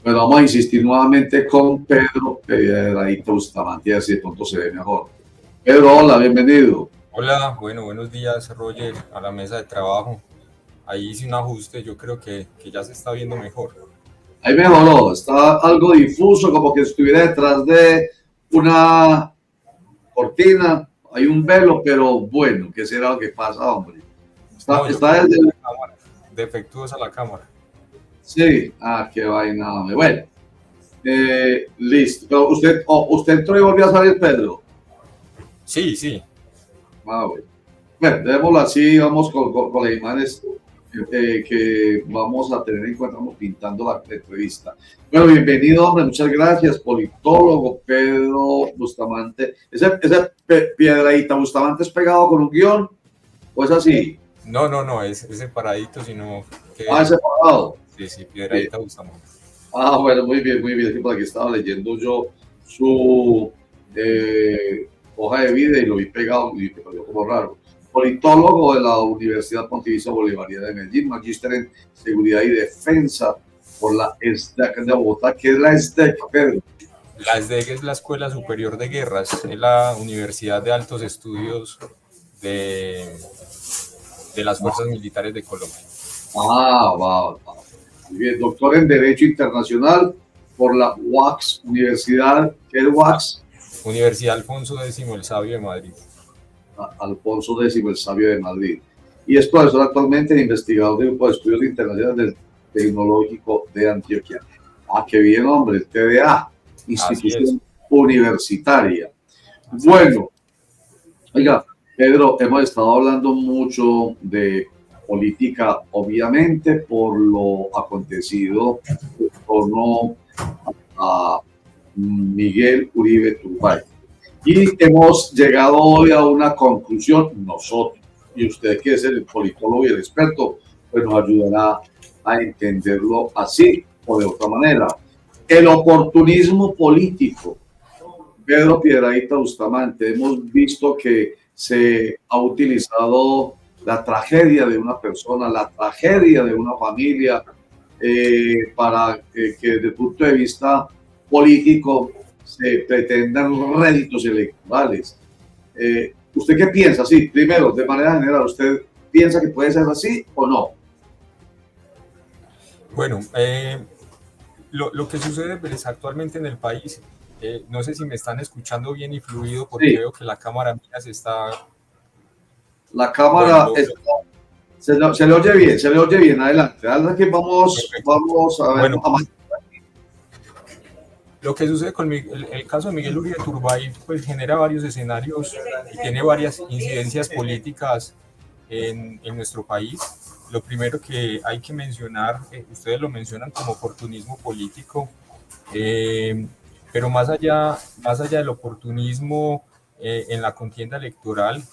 Bueno, vamos a insistir nuevamente con Pedro Piedradita Bustamante, así de pronto se ve mejor. Pedro, hola, bienvenido. Hola, bueno, buenos días, Roger, a la mesa de trabajo. Ahí hice un ajuste, yo creo que ya se está viendo mejor. Ahí mejoró, está algo difuso, como que estuviera detrás de una cortina, hay un velo, pero bueno, ¿qué será lo que pasa, hombre? No, yo Está creo que desde... es la cámara, defectuosa la cámara. Sí, qué vaina, hombre. Bueno, listo. Pero usted entró y volvió a salir, Pedro. Sí, sí, Bueno. Bueno, démoslo así, vamos con las imágenes que vamos a tener en cuenta, vamos pintando la entrevista. Bueno, bienvenido, hombre, muchas gracias, politólogo Pedro Bustamante. ¿Ese Piedradita Bustamante es pegado con un guión o es así? no, es separadito, sino Es que separado. sí, Bien. Piedradita Bustamante. Bueno, muy bien, muy bien. Por aquí estaba leyendo yo su hoja de vida y lo vi pegado y me pareció como raro. Politólogo de la Universidad Pontificia Bolivariana de Medellín, magíster en Seguridad y Defensa por la ESDEC de Bogotá. ¿Qué es la ESDEC, Pedro? La SDG es la Escuela Superior de Guerras, es la Universidad de Altos Estudios de, de las Fuerzas Militares de Colombia. Wow. Muy bien, doctor en Derecho Internacional por la UAX Universidad. ¿Qué es UAX? Universidad Alfonso X el Sabio de Madrid. Alfonso X el Sabio de Madrid. Y es profesor actualmente e investigador del Grupo de Estudios Internacionales del Tecnológico de Antioquia. Qué bien, hombre, el TDA, institución universitaria. Bueno, oiga, Pedro, hemos estado hablando mucho de política, obviamente, por lo acontecido en torno a Miguel Uribe Turbay. Y hemos llegado hoy a una conclusión, nosotros, y usted que es el politólogo y el experto, pues nos ayudará a entenderlo así o de otra manera. El oportunismo político. Pedro Piedradita Bustamante, hemos visto que se ha utilizado la tragedia de una persona, la tragedia de una familia, para que desde el punto de vista político se pretendan réditos electorales. ¿Usted qué piensa? Sí, primero, de manera general, ¿usted piensa que puede ser así o no? Bueno, lo que sucede pues, actualmente en el país, no sé si me están escuchando bien y fluido porque Sí, veo que la cámara mía se está... la Bueno, cámara se le oye bien, adelante. Adelante que vamos a ver. bueno, lo que sucede con el caso de Miguel Uribe Turbay pues genera varios escenarios y tiene varias incidencias políticas en nuestro país. Lo primero que hay que mencionar, ustedes lo mencionan como oportunismo político, pero más allá del oportunismo en la contienda electoral,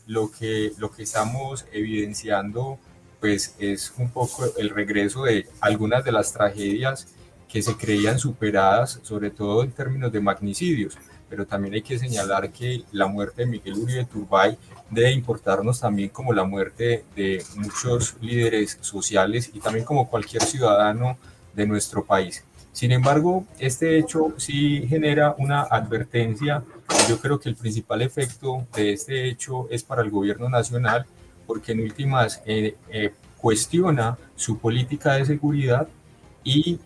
lo que estamos evidenciando pues, es un poco el regreso de algunas de las tragedias que se creían superadas, sobre todo en términos de magnicidios, pero también hay que señalar que la muerte de Miguel Uribe Turbay debe importarnos también como la muerte de muchos líderes sociales y también como cualquier ciudadano de nuestro país. Sin embargo, este hecho sí genera una advertencia. Yo creo que el principal efecto de este hecho es para el gobierno nacional, porque en últimas cuestiona su política de seguridad y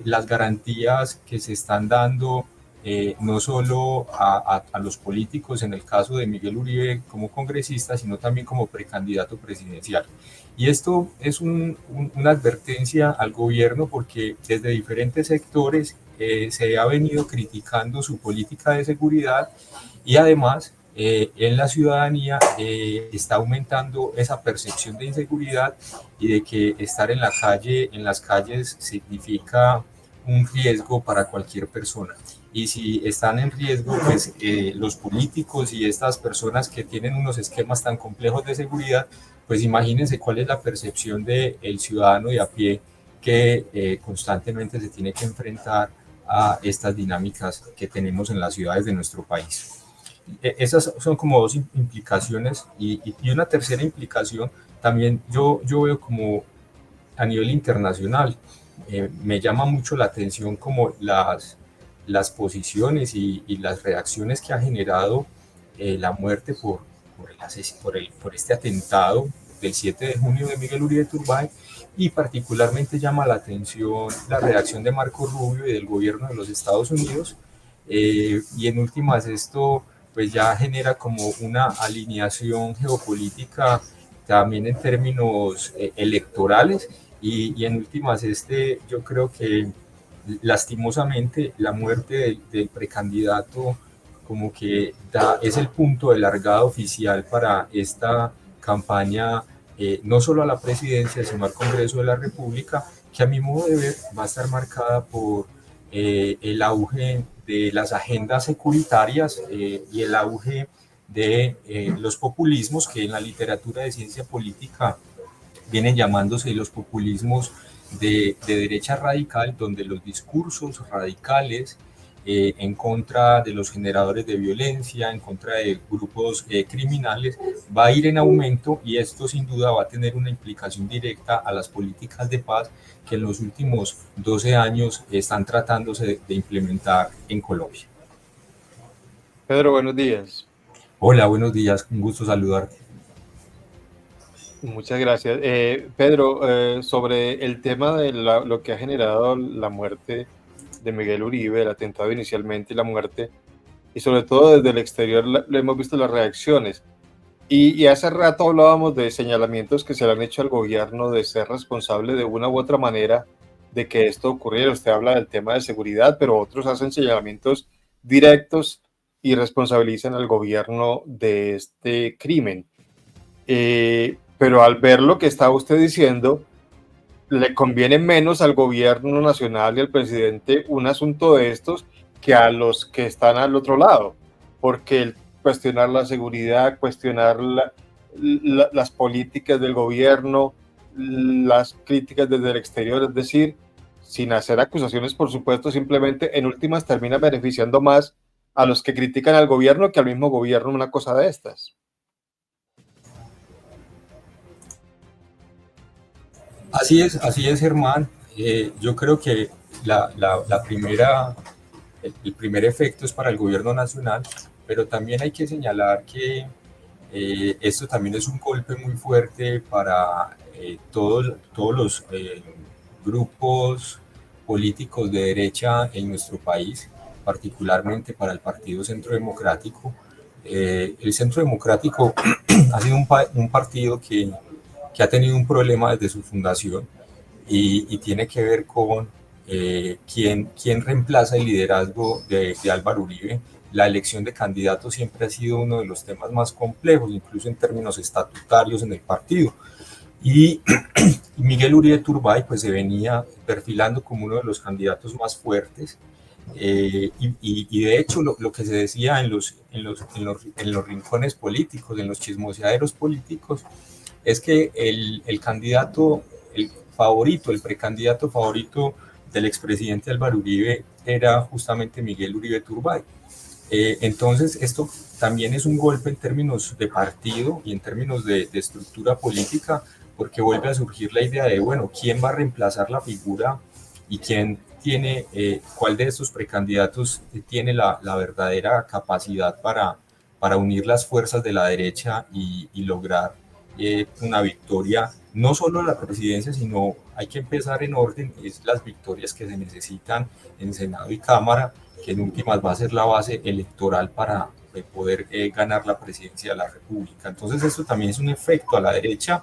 las garantías que se están dando no solo a los políticos, en el caso de Miguel Uribe como congresista, sino también como precandidato presidencial. Y esto es una advertencia al gobierno porque desde diferentes sectores se ha venido criticando su política de seguridad y además en la ciudadanía está aumentando esa percepción de inseguridad y de que estar en la calle, en las calles, significa un riesgo para cualquier persona. Y si están en riesgo, pues los políticos y estas personas que tienen unos esquemas tan complejos de seguridad, pues imagínense cuál es la percepción del ciudadano de a pie que constantemente se tiene que enfrentar a estas dinámicas que tenemos en las ciudades de nuestro país. Esas son como dos implicaciones y una tercera implicación también yo veo como a nivel internacional. me llama mucho la atención como las posiciones y las reacciones que ha generado la muerte por este atentado del 7 de junio de Miguel Uribe Turbay, y particularmente llama la atención la reacción de Marco Rubio y del gobierno de los Estados Unidos, y en últimas esto pues ya genera como una alineación geopolítica también en términos electorales, y en últimas yo creo que lastimosamente la muerte del precandidato como que es el punto de largada oficial para esta campaña, no solo a la presidencia, sino al Congreso de la República, que a mi modo de ver va a estar marcada por el auge de las agendas securitarias y el auge de los populismos, que en la literatura de ciencia política vienen llamándose los populismos de derecha radical, donde los discursos radicales en contra de los generadores de violencia, en contra de grupos criminales, va a ir en aumento, y esto sin duda va a tener una implicación directa a las políticas de paz que en los últimos 12 años están tratándose de implementar en Colombia. Pedro, buenos días. Hola, buenos días, un gusto saludarte. Muchas gracias. Pedro, sobre el tema de lo que ha generado la muerte de Miguel Uribe, el atentado inicialmente y la muerte, y sobre todo desde el exterior lo hemos visto las reacciones. Y hace rato hablábamos de señalamientos que se le han hecho al gobierno de ser responsable de una u otra manera de que esto ocurriera. Usted habla del tema de seguridad, pero otros hacen señalamientos directos y responsabilizan al gobierno de este crimen. Pero al ver lo que está usted diciendo, le conviene menos al gobierno nacional y al presidente un asunto de estos que a los que están al otro lado, porque el cuestionar la seguridad, cuestionar las políticas del gobierno, las críticas desde el exterior, es decir, sin hacer acusaciones, por supuesto, simplemente en últimas termina beneficiando más a los que critican al gobierno que al mismo gobierno una cosa de estas. Así es, Germán. Yo creo que el primer efecto es para el gobierno nacional, pero también hay que señalar que esto también es un golpe muy fuerte para todos los grupos políticos de derecha en nuestro país, particularmente para el Partido Centro Democrático. El Centro Democrático ha sido un partido que ha tenido un problema desde su fundación, y tiene que ver con quién reemplaza el liderazgo de Álvaro Uribe. La elección de candidatos siempre ha sido uno de los temas más complejos, incluso en términos estatutarios en el partido. Y Miguel Uribe Turbay pues se venía perfilando como uno de los candidatos más fuertes, y de hecho lo que se decía en los rincones políticos, en los chismoseaderos políticos, es que el candidato, el precandidato favorito del expresidente Álvaro Uribe era justamente Miguel Uribe Turbay. Entonces esto también es un golpe en términos de partido y en términos de estructura política, porque vuelve a surgir la idea de, bueno, ¿quién va a reemplazar la figura y cuál de estos precandidatos tiene la verdadera capacidad para unir las fuerzas de la derecha y lograr una victoria, no solo la presidencia, sino hay que empezar en orden, es las victorias que se necesitan en Senado y Cámara, que en últimas va a ser la base electoral para poder ganar la presidencia de la República. Entonces esto también es un efecto a la derecha,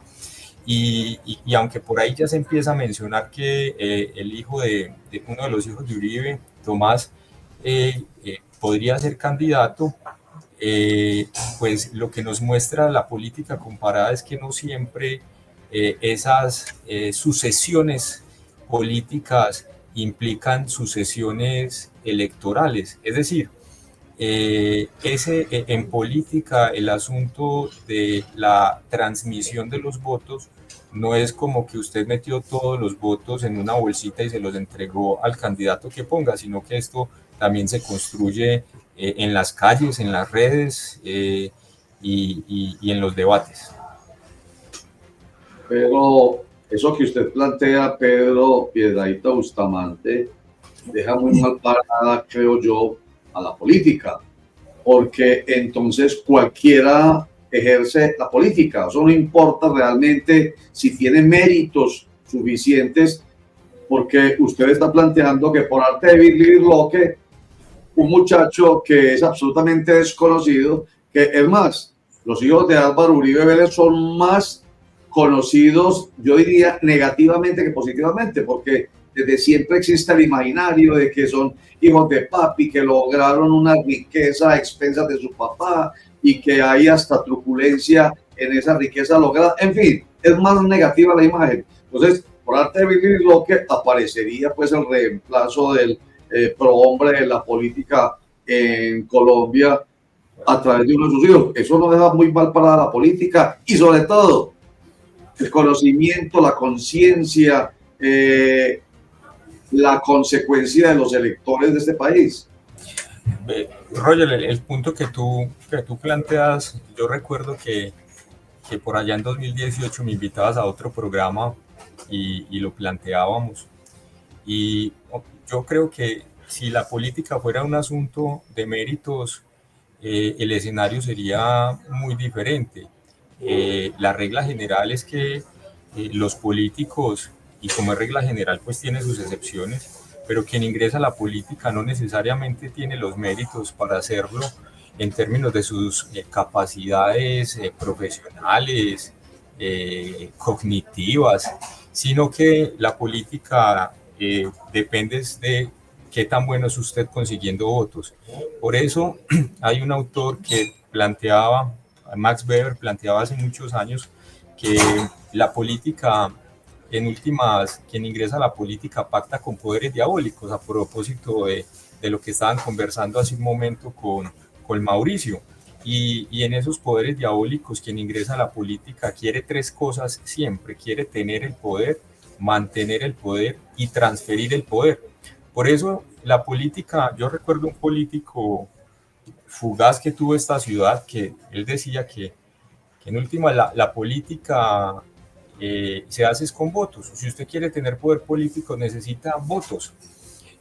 y aunque por ahí ya se empieza a mencionar que el hijo de uno de los hijos de Uribe, Tomás, podría ser candidato, pues lo que nos muestra la política comparada es que no siempre esas sucesiones políticas implican sucesiones electorales. Es decir, en política el asunto de la transmisión de los votos no es como que usted metió todos los votos en una bolsita y se los entregó al candidato que ponga, sino que esto también se construye en las calles, en las redes y en los debates. Pero eso que usted plantea, Pedro Piedrahíta Bustamante, deja muy mal parada, creo yo, a la política, porque entonces cualquiera ejerce la política. Eso no importa realmente si tiene méritos suficientes, porque usted está planteando que por arte de vivir Locke, un muchacho que es absolutamente desconocido, que es más, los hijos de Álvaro Uribe Vélez son más conocidos, yo diría, negativamente que positivamente, porque desde siempre existe el imaginario de que son hijos de papi, que lograron una riqueza a expensas de su papá y que hay hasta truculencia en esa riqueza lograda. En fin, es más negativa la imagen. Entonces, por arte de vivir Locke aparecería pues el reemplazo del prohombre de la política en Colombia a través de uno de sus hijos. Eso no deja muy mal para la política y sobre todo el conocimiento, la conciencia, la consecuencia de los electores de este país. Roger, el punto que tú planteas, yo recuerdo que por allá en 2018 me invitabas a otro programa y lo planteábamos. Y yo creo que si la política fuera un asunto de méritos, el escenario sería muy diferente. La regla general es que los políticos, y como es regla general, pues tiene sus excepciones, pero quien ingresa a la política no necesariamente tiene los méritos para hacerlo en términos de sus capacidades profesionales, cognitivas, sino que la política depende de qué tan bueno es usted consiguiendo votos. Por eso hay un autor que planteaba, Max Weber planteaba hace muchos años, que la política, en últimas, quien ingresa a la política pacta con poderes diabólicos, a propósito de lo que estaban conversando hace un momento con Mauricio. Y en esos poderes diabólicos, quien ingresa a la política quiere tres cosas siempre: quiere tener el poder, mantener el poder y transferir el poder. Por eso la política, yo recuerdo un político fugaz que tuvo esta ciudad, que él decía que en última la política se hace es con votos. Si usted quiere tener poder político necesita votos.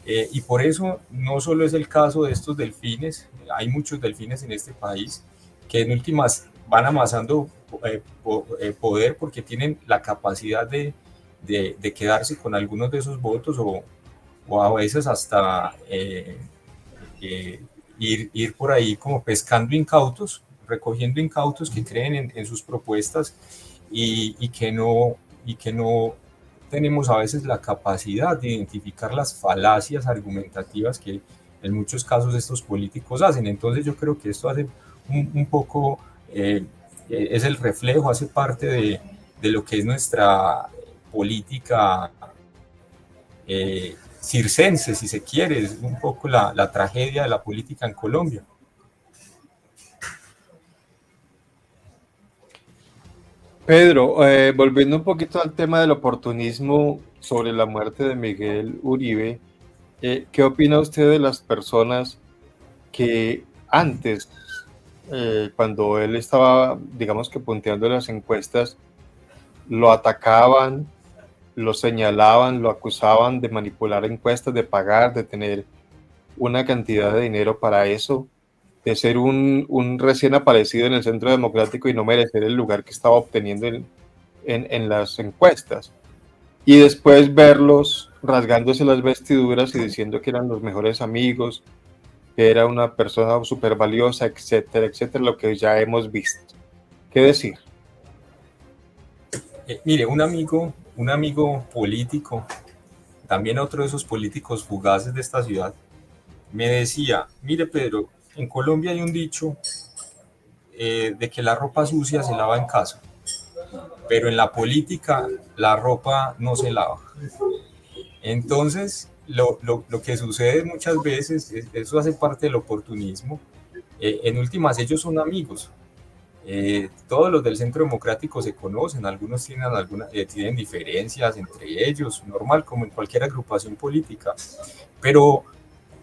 Y por eso no solo es el caso de estos delfines, hay muchos delfines en este país que en últimas van amasando poder porque tienen la capacidad de quedarse con algunos de esos votos o a veces hasta ir por ahí como pescando incautos, recogiendo incautos que creen en sus propuestas y que no tenemos a veces la capacidad de identificar las falacias argumentativas que en muchos casos estos políticos hacen. Entonces yo creo que esto hace un poco, es el reflejo, hace parte de lo que es nuestra política circense, si se quiere, es un poco la tragedia de la política en Colombia. Pedro, volviendo un poquito al tema del oportunismo sobre la muerte de Miguel Uribe, ¿qué opina usted de las personas que antes, cuando él estaba, digamos que punteando las encuestas, lo atacaban, lo señalaban, lo acusaban de manipular encuestas, de pagar, de tener una cantidad de dinero para eso, de ser un recién aparecido en el Centro Democrático y no merecer el lugar que estaba obteniendo en las encuestas? Y después verlos rasgándose las vestiduras y diciendo que eran los mejores amigos, que era una persona súper valiosa, etcétera, etcétera, lo que ya hemos visto. ¿Qué decir? Mire, un amigo político, también otro de esos políticos fugaces de esta ciudad, me decía: mire Pedro, en Colombia hay un dicho de que la ropa sucia se lava en casa, pero en la política la ropa no se lava. Entonces, lo que sucede muchas veces, eso hace parte del oportunismo. En últimas, ellos son amigos. Todos los del Centro Democrático se conocen, algunos tienen diferencias entre ellos, normal, como en cualquier agrupación política. Pero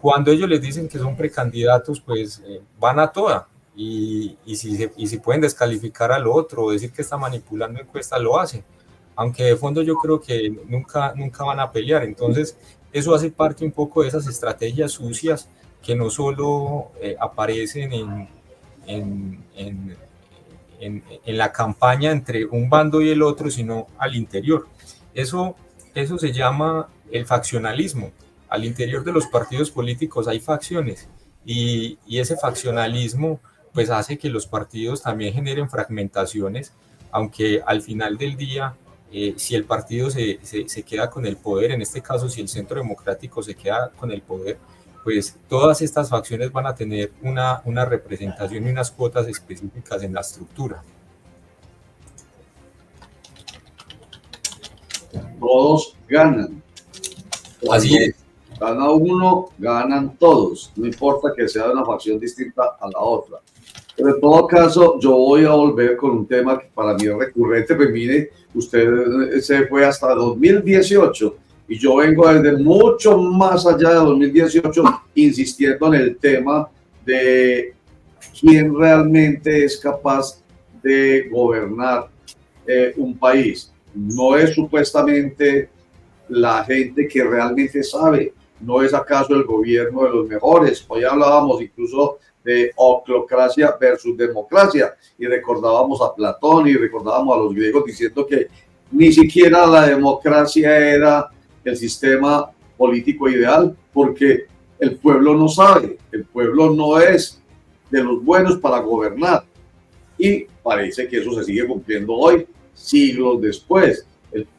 cuando ellos les dicen que son precandidatos, pues van a toda. Y si pueden descalificar al otro o decir que está manipulando encuestas, lo hacen. aunque de fondo yo creo que nunca van a pelear. Entonces, eso hace parte un poco de esas estrategias sucias que no solo aparecen en la campaña entre un bando y el otro, sino al interior. Eso se llama el faccionalismo. Al interior de los partidos políticos hay facciones y ese faccionalismo pues hace que los partidos también generen fragmentaciones, aunque al final del día, si el partido se queda con el poder, en este caso si el Centro Democrático se queda con el poder, pues todas estas facciones van a tener una representación y unas cuotas específicas en la estructura. Todos ganan. Así es. Gana uno, ganan todos, no importa que sea de una facción distinta a la otra. Pero en todo caso, yo voy a volver con un tema que para mí es recurrente. Pues mire, usted se fue hasta 2018 y yo vengo desde mucho más allá de 2018 insistiendo en el tema de quién realmente es capaz de gobernar un país. No es supuestamente la gente que realmente sabe, no es acaso el gobierno de los mejores. Hoy hablábamos incluso de oclocracia versus democracia y recordábamos a Platón y recordábamos a los griegos diciendo que ni siquiera la democracia era el sistema político ideal, porque el pueblo no sabe, el pueblo no es de los buenos para gobernar, y parece que eso se sigue cumpliendo hoy, siglos después.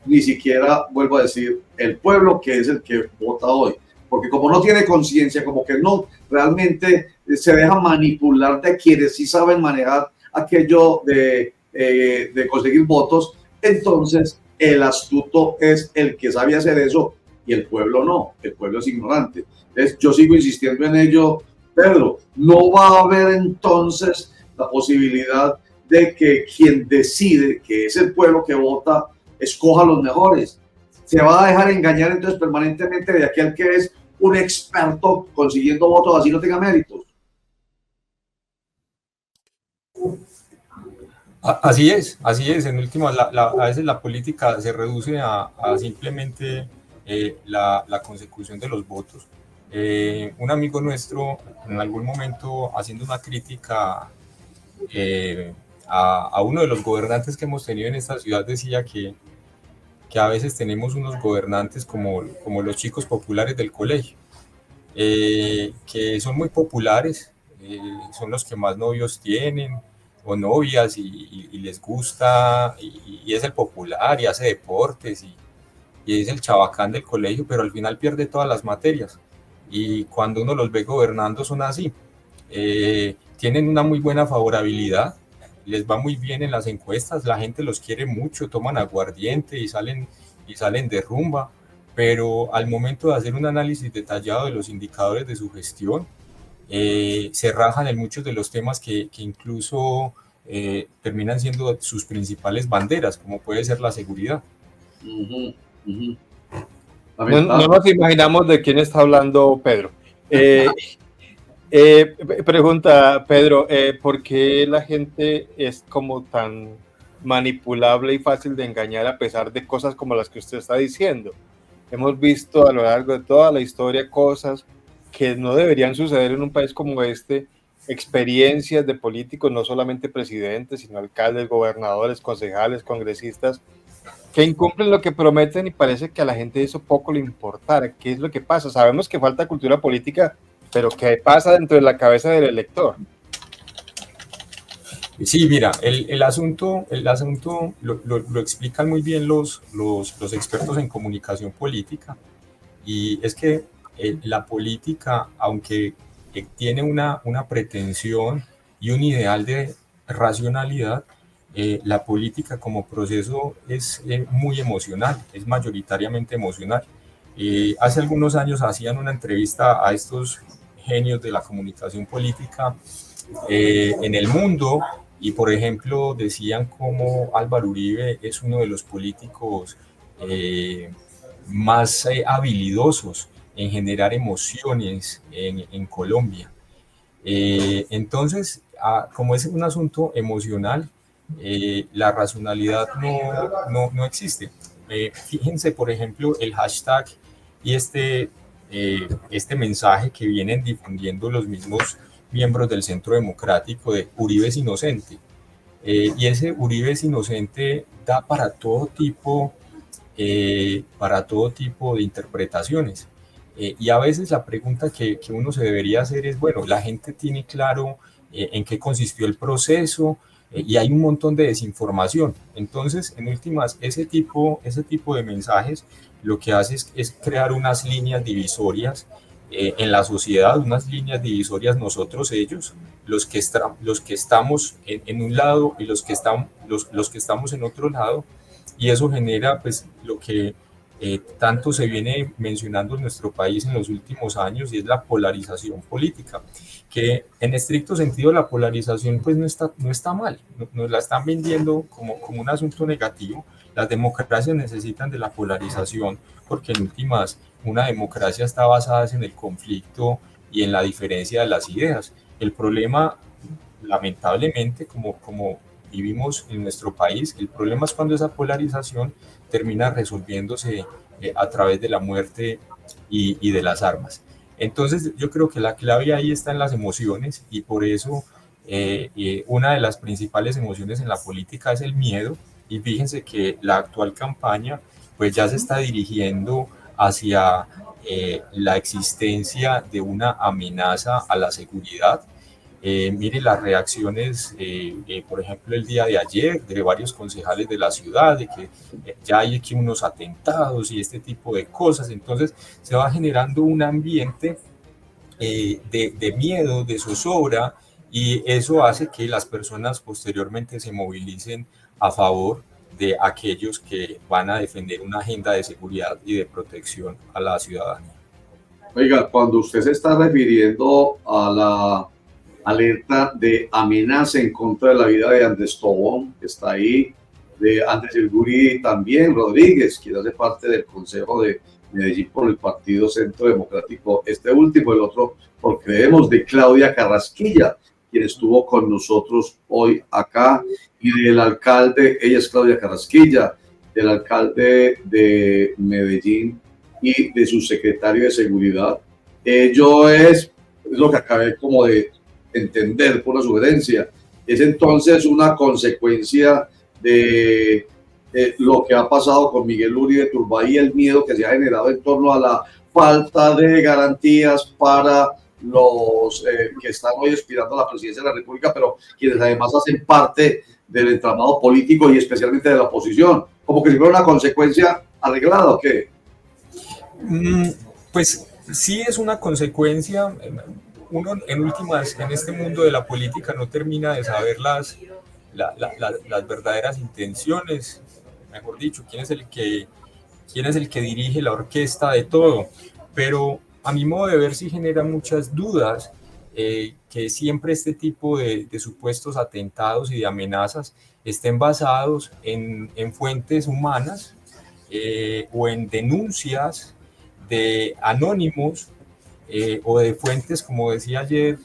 Ni siquiera, vuelvo a decir, el pueblo, que es el que vota hoy, porque como no tiene conciencia, como que no realmente se deja manipular de quienes sí saben manejar aquello de conseguir votos, entonces el astuto es el que sabe hacer eso y el pueblo no, el pueblo es ignorante. Entonces yo sigo insistiendo en ello, Pedro, no va a haber entonces la posibilidad de que quien decide, que es el pueblo que vota, escoja los mejores. Se va a dejar engañar entonces permanentemente de aquel que es un experto consiguiendo votos, así no tenga méritos. Así es. En última, a veces la política se reduce a simplemente la consecución de los votos. Un amigo nuestro, en algún momento, haciendo una crítica a uno de los gobernantes que hemos tenido en esta ciudad, decía que a veces tenemos unos gobernantes como los chicos populares del colegio, que son muy populares, son los que más novios tienen o novias y les gusta, y es el popular y hace deportes y es el chabacán del colegio, pero al final pierde todas las materias. Y cuando uno los ve gobernando son así. Tienen una muy buena favorabilidad, les va muy bien en las encuestas, la gente los quiere mucho, toman aguardiente y salen de rumba, pero al momento de hacer un análisis detallado de los indicadores de su gestión, se rajan en muchos de los temas que incluso terminan siendo sus principales banderas, como puede ser la seguridad. No nos imaginamos de quién está hablando Pedro. Pregunta, Pedro, ¿por qué la gente es como tan manipulable y fácil de engañar a pesar de cosas como las que usted está diciendo? Hemos visto a lo largo de toda la historia cosas que no deberían suceder en un país como este, experiencias de políticos, no solamente presidentes, sino alcaldes, gobernadores, concejales, congresistas, que incumplen lo que prometen y parece que a la gente eso poco le importara. ¿Qué es lo que pasa? Sabemos que falta cultura política, pero ¿qué pasa dentro de la cabeza del elector? Sí, mira, el asunto lo explican muy bien los expertos en comunicación política, y es que la política, aunque tiene una pretensión y un ideal de racionalidad, la política como proceso es muy emocional, es mayoritariamente emocional. Hace algunos años hacían una entrevista a estos genios de la comunicación política en El Mundo, y por ejemplo decían como Álvaro Uribe es uno de los políticos más habilidosos en generar emociones en Colombia. Entonces, como es un asunto emocional, la racionalidad no existe. Fíjense, por ejemplo, el hashtag y este mensaje que vienen difundiendo los mismos miembros del Centro Democrático de Uribe es inocente. Y ese Uribe es inocente da para todo tipo de interpretaciones. Y a veces la pregunta que uno se debería hacer es, bueno, la gente tiene claro en qué consistió el proceso, y hay un montón de desinformación. Entonces, en últimas, ese tipo de mensajes lo que hace es crear unas líneas divisorias en la sociedad, unas líneas divisorias nosotros, ellos, los que estamos en un lado y los que estamos en otro lado, y eso genera pues lo que tanto se viene mencionando en nuestro país en los últimos años, y es la polarización política, que en estricto sentido la polarización pues no está mal, nos la están vendiendo como un asunto negativo. Las democracias necesitan de la polarización porque en últimas una democracia está basada en el conflicto y en la diferencia de las ideas. El problema, lamentablemente, como vivimos en nuestro país, el problema es cuando esa polarización termina resolviéndose a través de la muerte y de las armas. Entonces yo creo que la clave ahí está en las emociones, y por eso una de las principales emociones en la política es el miedo, y fíjense que la actual campaña pues ya se está dirigiendo hacia la existencia de una amenaza a la seguridad. Mire las reacciones, por ejemplo, el día de ayer de varios concejales de la ciudad, de que ya hay aquí unos atentados y este tipo de cosas. Entonces se va generando un ambiente de miedo, de zozobra, y eso hace que las personas posteriormente se movilicen a favor de aquellos que van a defender una agenda de seguridad y de protección a la ciudadanía. Oiga, cuando usted se está refiriendo a la alerta de amenaza en contra de la vida de Andrés Tobón, que está ahí, de Andrés El Guri también, Rodríguez, quien hace parte del Consejo de Medellín por el Partido Centro Democrático, este último, el otro, por Creemos, de Claudia Carrasquilla, quien estuvo con nosotros hoy acá, y del alcalde, ella es Claudia Carrasquilla, del alcalde de Medellín y de su secretario de Seguridad. Ello es lo que acabé como de entender por una sugerencia. Es entonces una consecuencia de lo que ha pasado con Miguel Uribe Turbay y el miedo que se ha generado en torno a la falta de garantías para los que están hoy aspirando a la presidencia de la República, pero quienes además hacen parte del entramado político y especialmente de la oposición, como que si fuera una consecuencia arreglada, ¿o qué? Pues sí, es una consecuencia. Uno en últimas en este mundo de la política no termina de saber las verdaderas intenciones, mejor dicho, quién es el que dirige la orquesta de todo. Pero a mi modo de ver sí genera muchas dudas que siempre este tipo de supuestos atentados y de amenazas estén basados en fuentes humanas o en denuncias de anónimos o de fuentes, como decía ayer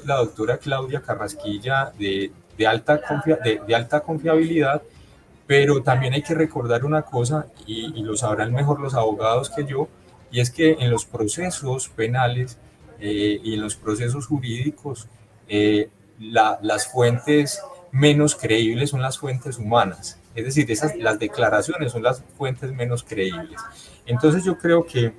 la doctora Claudia Carrasquilla, de alta confiabilidad. Pero también hay que recordar una cosa, y lo sabrán mejor los abogados que yo, y es que en los procesos penales y en los procesos jurídicos, las fuentes menos creíbles son las fuentes humanas. Es decir, las declaraciones son las fuentes menos creíbles. Entonces yo creo que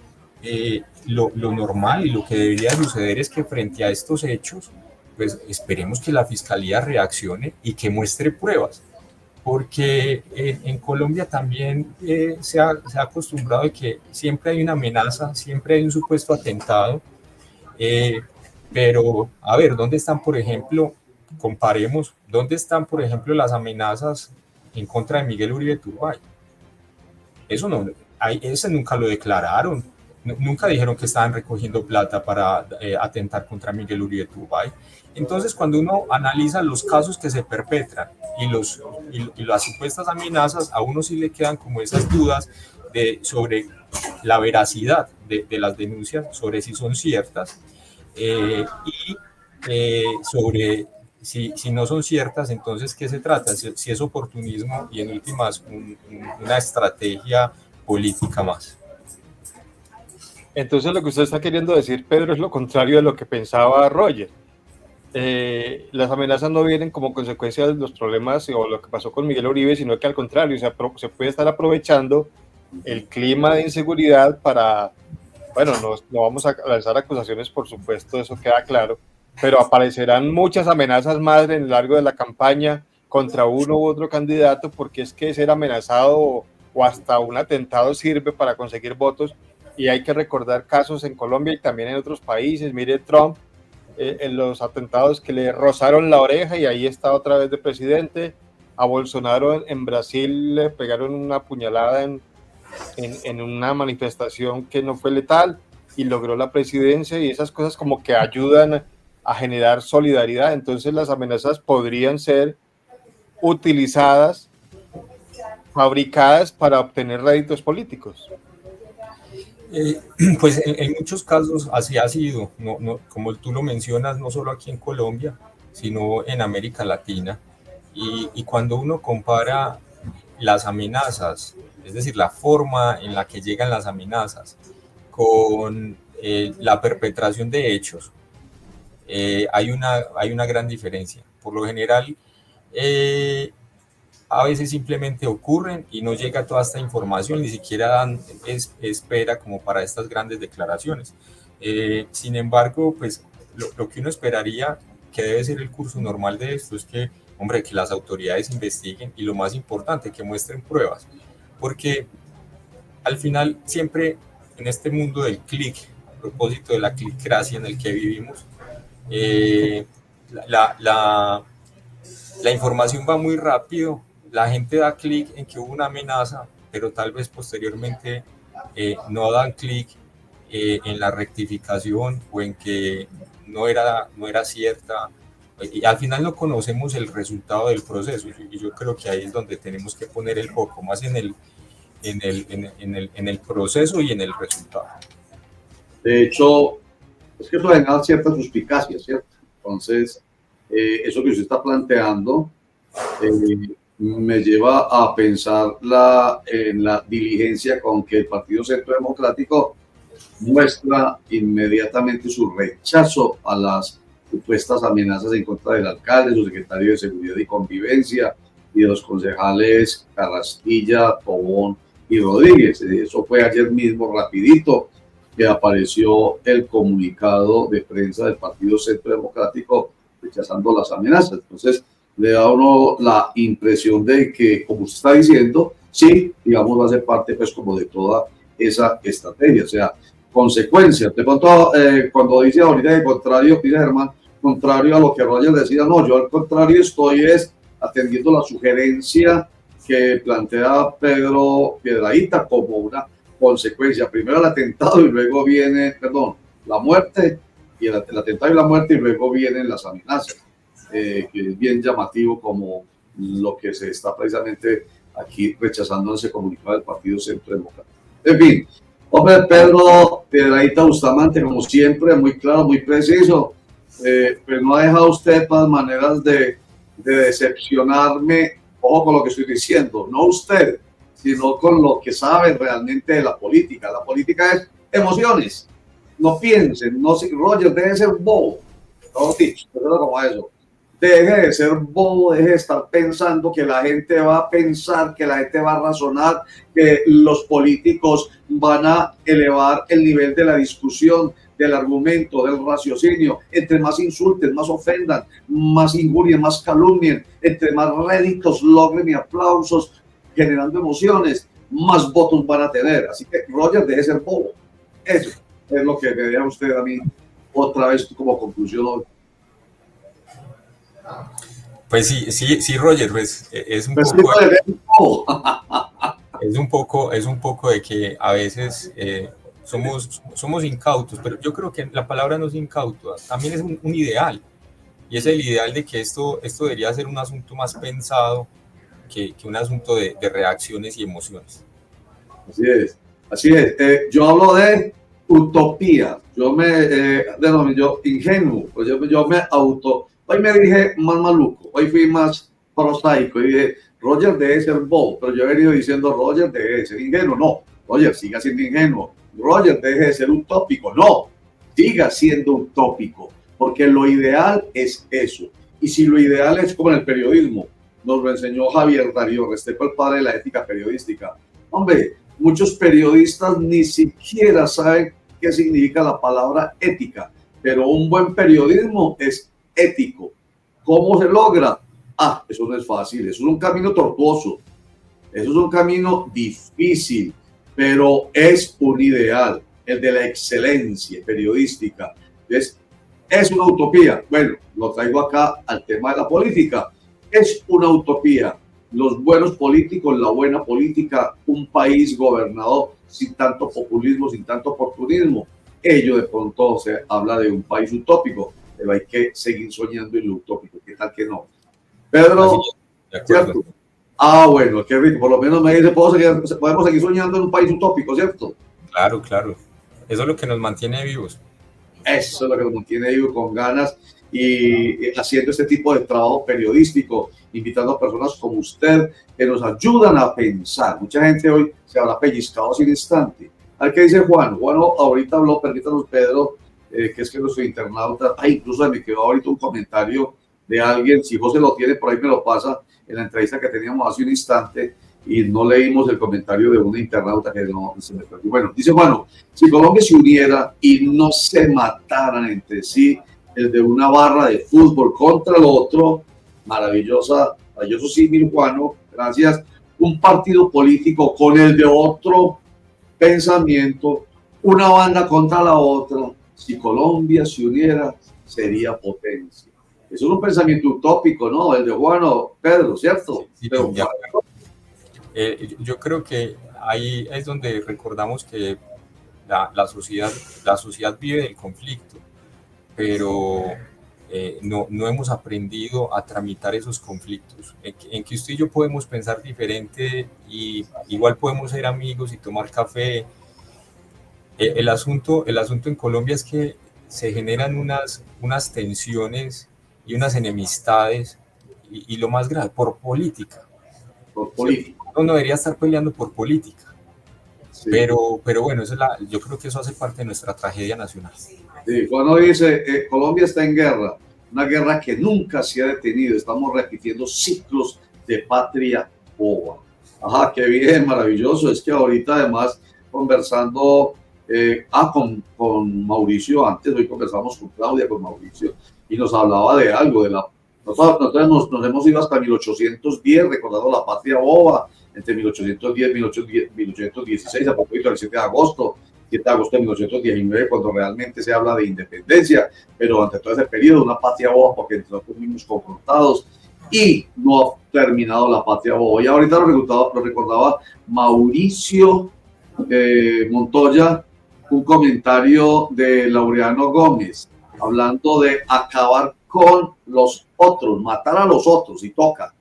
lo normal y lo que debería suceder es que frente a estos hechos, pues esperemos que la Fiscalía reaccione y que muestre pruebas, porque en Colombia también se ha acostumbrado a que siempre hay una amenaza, siempre hay un supuesto atentado, pero a ver, ¿dónde están, por ejemplo, comparemos, dónde están, por ejemplo, las amenazas en contra de Miguel Uribe Turbay? Ese nunca lo declararon, nunca dijeron que estaban recogiendo plata para atentar contra Miguel Uribe Turbay. Entonces, cuando uno analiza los casos que se perpetran y las supuestas amenazas, a uno sí le quedan como esas dudas sobre la veracidad de las denuncias, sobre si son ciertas, y sobre si no son ciertas, entonces, ¿qué se trata? Si es oportunismo y en últimas una estrategia política más. Entonces lo que usted está queriendo decir, Pedro, es lo contrario de lo que pensaba Roger. Las amenazas no vienen como consecuencia de los problemas o lo que pasó con Miguel Uribe, sino que al contrario, o sea, se puede estar aprovechando el clima de inseguridad para, bueno, no vamos a lanzar acusaciones, por supuesto, eso queda claro, pero aparecerán muchas amenazas más en el largo de la campaña contra uno u otro candidato, porque es que ser amenazado o hasta un atentado sirve para conseguir votos, y hay que recordar casos en Colombia y también en otros países. Mire Trump, en los atentados que le rozaron la oreja y ahí está otra vez de presidente. A Bolsonaro en Brasil le pegaron una puñalada en una manifestación que no fue letal y logró la presidencia, y esas cosas como que ayudan a generar solidaridad. Entonces las amenazas podrían ser utilizadas, fabricadas para obtener réditos políticos. Pues en muchos casos así ha sido, como tú lo mencionas, no solo aquí en Colombia, sino en América Latina. Y cuando uno compara las amenazas, es decir, la forma en la que llegan las amenazas con la perpetración de hechos, hay una gran diferencia. Por lo general, a veces simplemente ocurren y no llega toda esta información, ni siquiera dan espera como para estas grandes declaraciones. Sin embargo, pues lo que uno esperaría, que debe ser el curso normal de esto, es que, hombre, que las autoridades investiguen y lo más importante, que muestren pruebas, porque al final siempre en este mundo del clic, a propósito de la clicracia en el que vivimos, la información va muy rápido. La gente da clic en que hubo una amenaza, pero tal vez posteriormente no dan clic en la rectificación o en que no era cierta. Y al final no conocemos el resultado del proceso, y yo creo que ahí es donde tenemos que poner el foco, más en el proceso y en el resultado. De hecho, es que eso genera cierta suspicacia, ¿cierto? Entonces, eso que usted está planteando me lleva a pensar en la diligencia con que el Partido Centro Democrático muestra inmediatamente su rechazo a las supuestas amenazas en contra del alcalde, su secretario de Seguridad y Convivencia y de los concejales Carrasquilla, Tobón y Rodríguez. Eso fue ayer mismo, rapidito, que apareció el comunicado de prensa del Partido Centro Democrático rechazando las amenazas. Entonces, le da a uno la impresión de que, como usted está diciendo, sí, digamos, va a ser parte, pues, como de toda esa estrategia, o sea, consecuencias. De pronto, cuando dice ahorita de contrario, dice Germán, contrario a lo que Roger decía, no, yo al contrario estoy atendiendo la sugerencia que plantea Pedro Piedrahita como una consecuencia. Primero el atentado y luego viene, la muerte, y el atentado y la muerte, y luego vienen las amenazas. Que es bien llamativo como lo que se está precisamente aquí rechazando en ese comunicado del Partido Centro Democrático. En fin, hombre, Pedro Piedrahita Bustamante, como siempre, muy claro, muy preciso, pero no ha dejado usted más maneras de decepcionarme, ojo con lo que estoy diciendo, no usted, sino con lo que sabe realmente de la política. La política es emociones, no piensen, no, Roger, deje de ser bobo, todo dicho, pero como eso. Deje de ser bobo, deje de estar pensando que la gente va a pensar, que la gente va a razonar, que los políticos van a elevar el nivel de la discusión, del argumento, del raciocinio. Entre más insulten, más ofendan, más injurien, más calumnien, entre más réditos logren y aplausos generando emociones, más votos van a tener. Así que, Roger, deje de ser bobo. Eso es lo que me deja usted a mí otra vez como conclusión hoy. Pues sí, Roger, pues es un poco de que a veces somos incautos, pero yo creo que la palabra no es incauto, también es un ideal, y es el ideal de que esto debería ser un asunto más pensado que un asunto de reacciones y emociones. Así es. Yo hablo de utopía, yo ingenuo, pues yo me Hoy me dije más maluco, hoy fui más prosaico y dije, Roger debe ser bobo, pero yo he venido diciendo, Roger debe de ser ingenuo. No, Roger, siga siendo ingenuo. Roger deje de ser utópico. No, siga siendo utópico, porque lo ideal es eso. Y si lo ideal es como en el periodismo, nos lo enseñó Javier Darío Restrepo, el padre de la ética periodística. Hombre, muchos periodistas ni siquiera saben qué significa la palabra ética, pero un buen periodismo es ético. ¿Cómo se logra? Ah, eso no es fácil, eso es un camino tortuoso, eso es un camino difícil, pero es un ideal, el de la excelencia periodística. Es una utopía. Bueno, lo traigo acá al tema de la política. Es una utopía. Los buenos políticos, la buena política, un país gobernado sin tanto populismo, sin tanto oportunismo. Ello de pronto se habla de un país utópico, pero hay que seguir soñando en lo utópico. ¿Qué tal que no? Pedro, ¿cierto? Ah, bueno, qué rico. Por lo menos me dice, podemos seguir soñando en un país utópico, ¿cierto? Claro, claro. Eso es lo que nos mantiene vivos. Eso es lo que nos mantiene vivos, con ganas y haciendo este tipo de trabajo periodístico, invitando a personas como usted que nos ayudan a pensar. Mucha gente hoy se habrá pellizcado sin instante. A ver qué dice Juan. Juan ahorita habló, permítanos, Pedro, que es que nuestro internauta, incluso me quedó ahorita un comentario de alguien, si José lo tiene, por ahí me lo pasa, en la entrevista que teníamos hace un instante, y no leímos el comentario de una internauta que no se me perdió. Bueno, dice Juan, si Colombia se uniera y no se mataran entre sí, el de una barra de fútbol contra el otro, maravilloso símil, Juan, gracias, un partido político con el de otro pensamiento, una banda contra la otra, si Colombia se uniera, sería potencia. Eso es un pensamiento utópico, ¿no? El de Juan o Pedro, ¿cierto? Sí, yo creo que ahí es donde recordamos que la sociedad vive del conflicto, pero no hemos aprendido a tramitar esos conflictos, en que usted y yo podemos pensar diferente y igual podemos ser amigos y tomar café. El asunto en Colombia es que se generan unas tensiones y unas enemistades y lo más grave, por política. Por política. Uno no debería estar peleando por política. Sí. Pero bueno, yo creo que eso hace parte de nuestra tragedia nacional. Sí, cuando dice Colombia está en guerra, una guerra que nunca se ha detenido, estamos repitiendo ciclos de patria boba. Ajá, qué bien, maravilloso. Es que ahorita además conversando con Mauricio, antes hoy conversamos con Claudia, con Mauricio, y nos hablaba de algo, nosotros nos hemos ido hasta 1810, recordando la patria boba, entre 1810 y 1816, a propósito del 7 de agosto, 7 de agosto de 1819, cuando realmente se habla de independencia, pero durante todo ese periodo, una patria boba, porque entre nosotros mismos confrontados, y no ha terminado la patria boba. Y ahorita lo recordaba Mauricio Montoya, un comentario de Laureano Gómez, hablando de acabar con los otros, matar a los otros, y toca,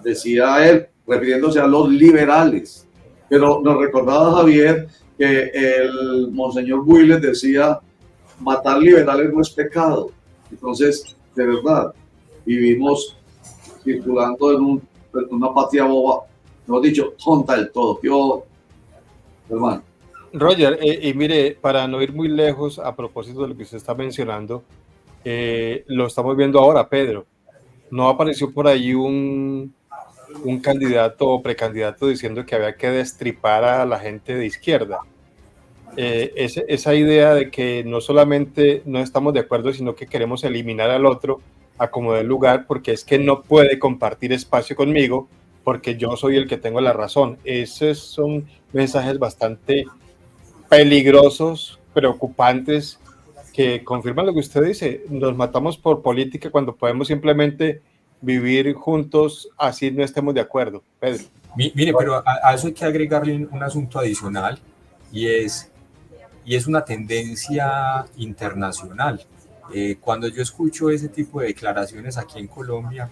decía él, refiriéndose a los liberales. Pero nos recordaba Javier que el monseñor Builes decía, matar liberales no es pecado. Entonces, de verdad, vivimos circulando en una patria boba, hemos dicho, tonta del todo. Yo, hermano. Roger, y mire, para no ir muy lejos, a propósito de lo que usted está mencionando, lo estamos viendo ahora, Pedro. ¿No apareció por ahí un candidato o precandidato diciendo que había que destripar a la gente de izquierda? Esa idea de que no solamente no estamos de acuerdo, sino que queremos eliminar al otro a como dé lugar, porque es que no puede compartir espacio conmigo, porque yo soy el que tengo la razón. Esos son mensajes bastante peligrosos, preocupantes, que confirman lo que usted dice. Nos matamos por política cuando podemos simplemente vivir juntos así no estemos de acuerdo. Pedro. Mire, pero a eso hay que agregarle un asunto adicional, y es una tendencia internacional. Cuando yo escucho ese tipo de declaraciones aquí en Colombia,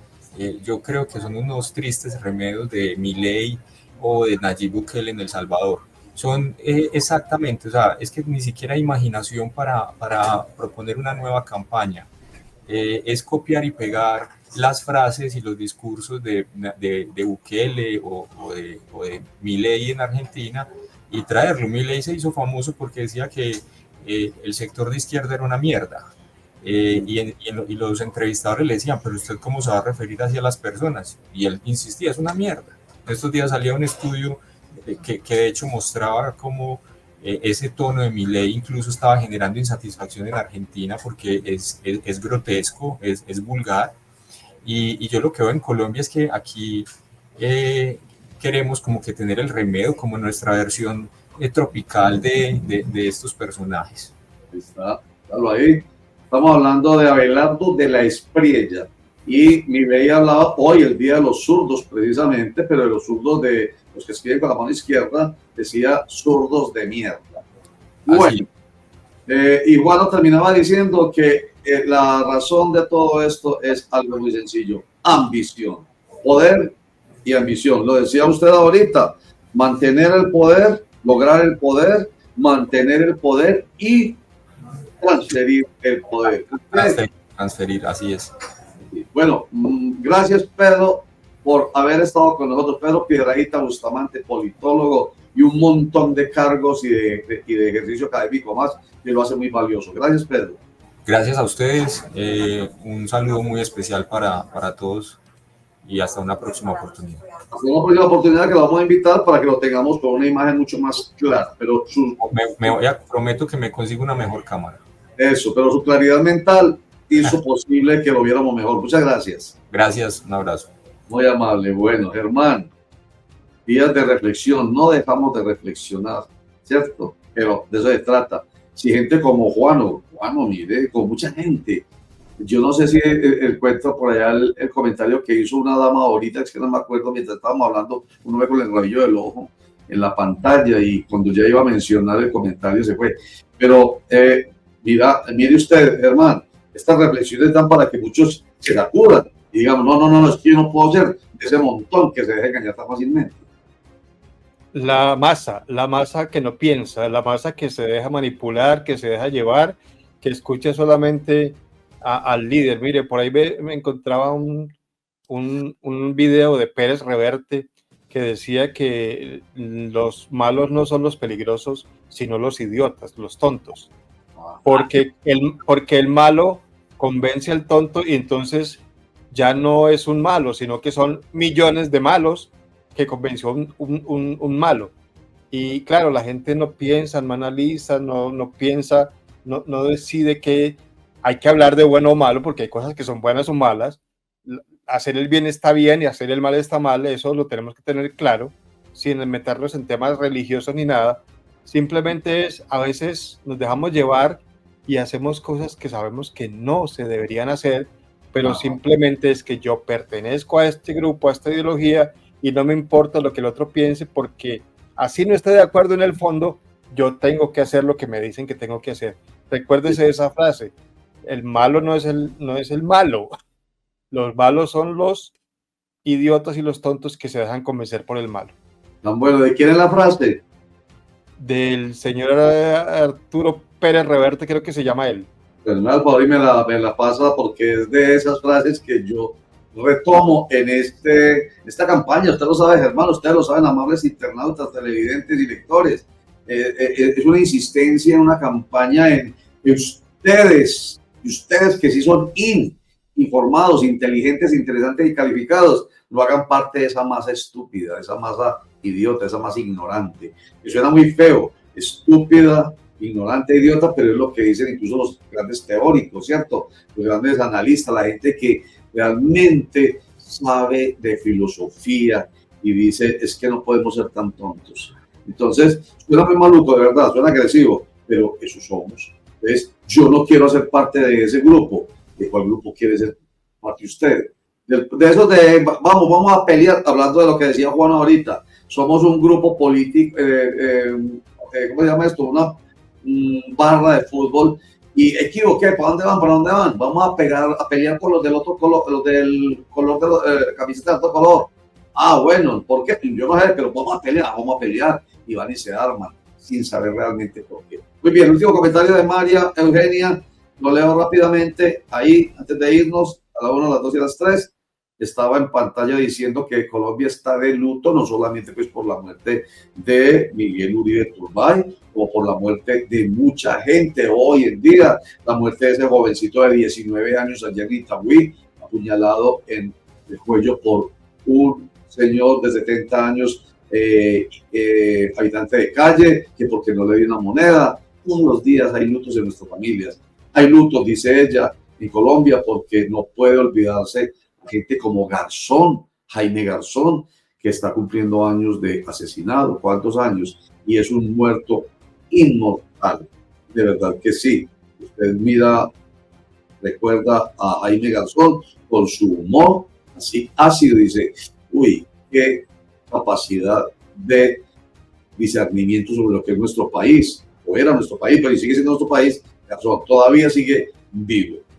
yo creo que son unos tristes remedios de Milei o de Nayib Bukele en El Salvador. Son exactamente, o sea, es que ni siquiera hay imaginación para proponer una nueva campaña. es copiar y pegar las frases y los discursos de Bukele o de Milei en Argentina y traerlo. Milei se hizo famoso porque decía que el sector de izquierda era una mierda. Y los entrevistadores le decían, pero usted cómo se va a referir hacia las personas, y él insistía, es una mierda. Estos días salía un estudio que de hecho mostraba cómo ese tono de Milei incluso estaba generando insatisfacción en Argentina porque es grotesco, es vulgar, y yo lo que veo en Colombia es que aquí queremos como que tener el remedio como nuestra versión tropical de estos personajes. Está, ahí. Estamos hablando de Abelardo de la Espriella. Y Milei hablaba hoy, el día de los zurdos, precisamente, pero de los zurdos de los que escriben con la mano izquierda, decía zurdos de mierda. Bueno, y Juan terminaba diciendo que la razón de todo esto es algo muy sencillo: ambición, poder y ambición. Lo decía usted ahorita: mantener el poder, lograr el poder, mantener el poder y transferir el poder. Transferir, así es. Bueno, gracias Pedro por haber estado con nosotros. Pedro Piedrahita Bustamante, politólogo y un montón de cargos y de ejercicio académico más, que lo hace muy valioso. Gracias Pedro. Gracias a ustedes, un saludo muy especial para todos y hasta una próxima oportunidad. Hasta una próxima oportunidad que lo vamos a invitar para que lo tengamos con una imagen mucho más clara. Pero prometo que me consigo una mejor cámara. Eso, pero su claridad mental hizo posible que lo viéramos mejor. Muchas gracias. Gracias, un abrazo. Muy amable. Bueno, Germán, días de reflexión, no dejamos de reflexionar, ¿cierto? Pero de eso se trata. Si gente como Juano, mire, con mucha gente. Yo no sé si el cuento por allá, el comentario que hizo una dama ahorita, es que no me acuerdo, mientras estábamos hablando, uno ve con el rabillo del ojo en la pantalla y cuando ya iba a mencionar el comentario se fue. Pero mire usted, Germán, estas reflexiones dan para que muchos se la curan y digamos, no, es que yo no puedo ser de ese montón que se deja engañar tan fácilmente. La masa que no piensa, la masa que se deja manipular, que se deja llevar, que escucha solamente al líder. Mire, por ahí me encontraba un video de Pérez Reverte que decía que los malos no son los peligrosos, sino los idiotas, los tontos. Porque el malo convence al tonto y entonces ya no es un malo, sino que son millones de malos que convenció un malo. Y claro, la gente no piensa, no analiza, no piensa, no decide que hay que hablar de bueno o malo, porque hay cosas que son buenas o malas. Hacer el bien está bien y hacer el mal está mal, eso lo tenemos que tener claro, sin meternos en temas religiosos ni nada. Simplemente a veces nos dejamos llevar y hacemos cosas que sabemos que no se deberían hacer, pero simplemente es que yo pertenezco a este grupo, a esta ideología, y no me importa lo que el otro piense, porque así no esté de acuerdo en el fondo, yo tengo que hacer lo que me dicen que tengo que hacer. Recuérdese de esa frase: el malo no es el malo, los malos son los idiotas y los tontos que se dejan convencer por el malo. Bueno, ¿de quién es la frase? Del señor Arturo Pérez Reverte, creo que se llama él. Pues me la pasa, porque es de esas frases que yo retomo en esta campaña. Usted lo sabe, Germán, ustedes lo saben, amables internautas, televidentes y lectores. Es una insistencia en una campaña en ustedes que sí son informados, inteligentes, interesantes y calificados, no hagan parte de esa masa estúpida, esa masa idiota, esa masa ignorante, que suena muy feo, estúpida, ignorante, idiota, pero es lo que dicen incluso los grandes teóricos, ¿cierto? Los grandes analistas, la gente que realmente sabe de filosofía y dice, es que no podemos ser tan tontos. Entonces, suena muy maluco, de verdad, suena agresivo, pero eso somos. Entonces, yo no quiero ser parte de ese grupo. ¿De cuál grupo quiere ser parte usted? Vamos a pelear, hablando de lo que decía Juan ahorita. Somos un grupo político, ¿cómo se llama esto? Una barra de fútbol. Y equivoqué, ¿para dónde van? Vamos a pelear con los del otro color, los del color de la camiseta de otro color. Bueno, ¿por qué? Yo no sé, pero vamos a pelear. Y van y se arman sin saber realmente por qué. Muy bien, el último comentario de María Eugenia. lo leo rápidamente. Ahí, antes de irnos, a la 1, a las 2 y a las 3, estaba en pantalla diciendo que Colombia está de luto, no solamente pues por la muerte de Miguel Uribe Turbay, o por la muerte de mucha gente hoy en día, la muerte de ese jovencito de 19 años allá en Itagüí, apuñalado en el cuello por un señor de 70 años, habitante de calle, que porque no le dio una moneda. Todos los días hay lutos en nuestras familias. Hay lutos, dice ella, en Colombia, porque no puede olvidarse gente como Garzón, Jaime Garzón, que está cumpliendo años de asesinado. ¿Cuántos años? Y es un muerto inmortal. De verdad que sí. Usted mira, recuerda a Jaime Garzón con su humor así ácido, dice, uy, qué capacidad de discernimiento sobre lo que es nuestro país, o era nuestro país, pero sigue siendo nuestro país. Garzón todavía sigue vivo.